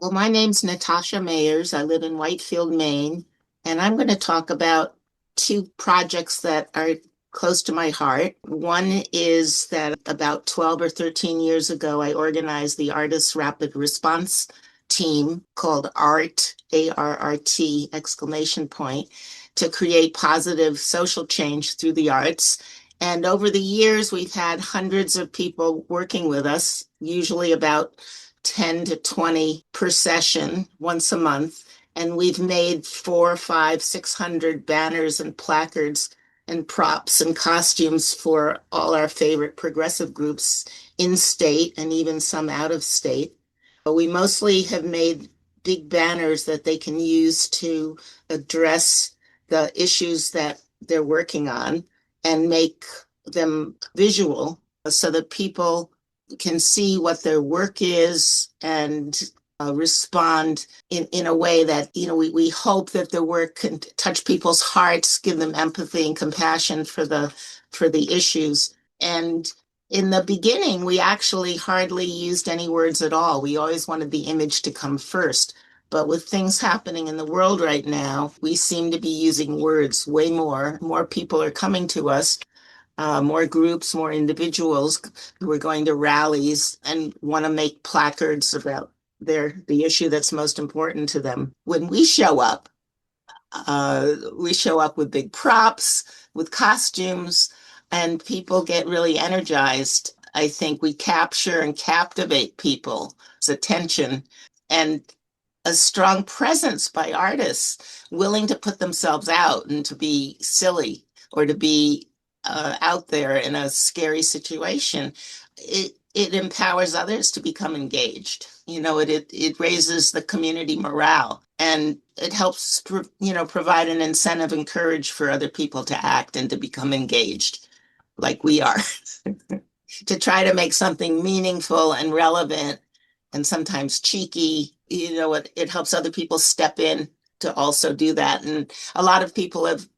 Well, my name's Natasha Mayers. I live in Whitefield, Maine, and I'm going to talk about two projects that are close to my heart. One is that about 12 or 13 years ago, I organized the Artists Rapid Response Team called ART, ARRT, exclamation point, to create positive social change through the arts. And over the years, we've had hundreds of people working with us, usually about 10 to 20 per session once a month. And we've made 4, 5, 600 banners and placards and props and costumes for all our favorite progressive groups in state and even some out of state. But we mostly have made big banners that they can use to address the issues that they're working on and make them visual so that people can see what their work is and respond in a way that, we hope that the work can touch people's hearts, give them empathy and compassion for the issues. And in the beginning, we actually hardly used any words at all. We always wanted the image to come first. But with things happening in the world right now, we seem to be using words way more. More people are coming to us, more groups, more individuals who are going to rallies and want to make placards about the issue that's most important to them. When we show up with big props, with costumes, and people get really energized. I think we capture and captivate people's attention and a strong presence by artists willing to put themselves out and to be silly or to be out there in a scary situation. It empowers others to become engaged. It raises the community morale and it helps, provide an incentive and courage for other people to act and to become engaged like we are, to try to make something meaningful and relevant and sometimes cheeky. It helps other people step in to also do that. And a lot of people have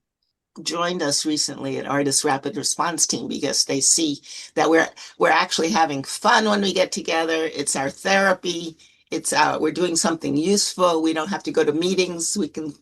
joined us recently at Artist Rapid Response Team because they see that we're actually having fun when we get together. It's our therapy. We're doing something useful. We don't have to go to meetings. We can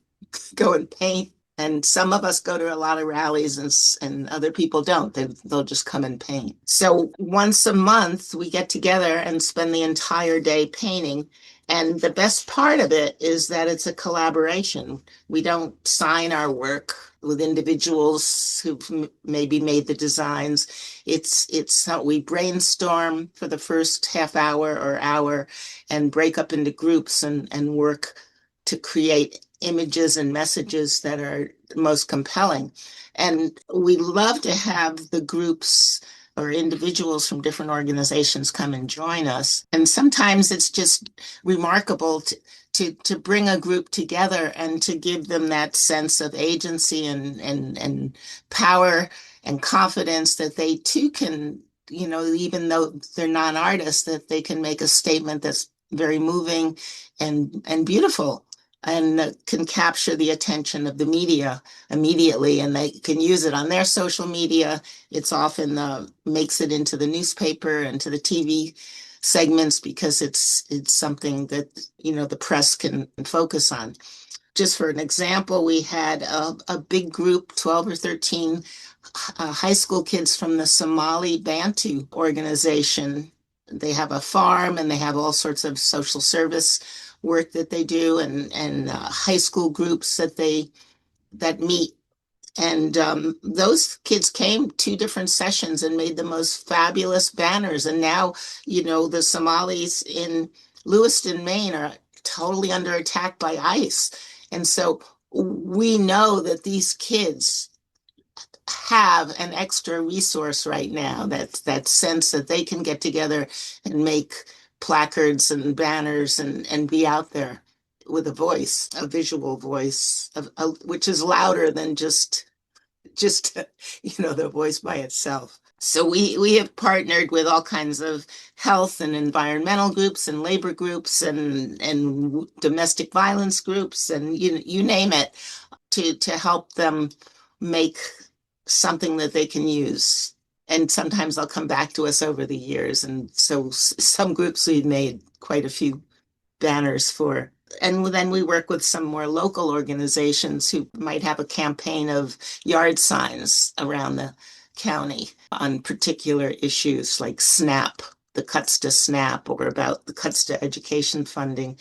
go and paint. And some of us go to a lot of rallies and other people don't. They'll just come and paint. So once a month, we get together and spend the entire day painting. And the best part of it is that it's a collaboration. We don't sign our work with individuals who've maybe made the designs. It's how we brainstorm for the first half hour or hour and break up into groups and work to create images and messages that are most compelling. And we love to have the groups or individuals from different organizations come and join us. And sometimes it's just remarkable to bring a group together and to give them that sense of agency and power and confidence that they too can, even though they're non-artists, that they can make a statement that's very moving and beautiful and can capture the attention of the media immediately, and they can use it on their social media. It's often makes it into the newspaper and to the TV segments because it's something that the press can focus on. Just for an example, we had a big group, 12 or 13 high school kids from the Somali Bantu organization. They have a farm and they have all sorts of social service work that they do and high school groups that meet. And those kids came 2 different sessions and made the most fabulous banners. And now, the Somalis in Lewiston, Maine are totally under attack by ICE. And so we know that these kids have an extra resource right now, that sense that they can get together and make placards and banners and be out there with a voice, a visual voice, which is louder than just the voice by itself. So we have partnered with all kinds of health and environmental groups and labor groups and domestic violence groups and you name it to help them make something that they can use. And sometimes they'll come back to us over the years. And so some groups we've made quite a few banners for. And then we work with some more local organizations who might have a campaign of yard signs around the county on particular issues like SNAP, the cuts to SNAP, or about the cuts to education funding.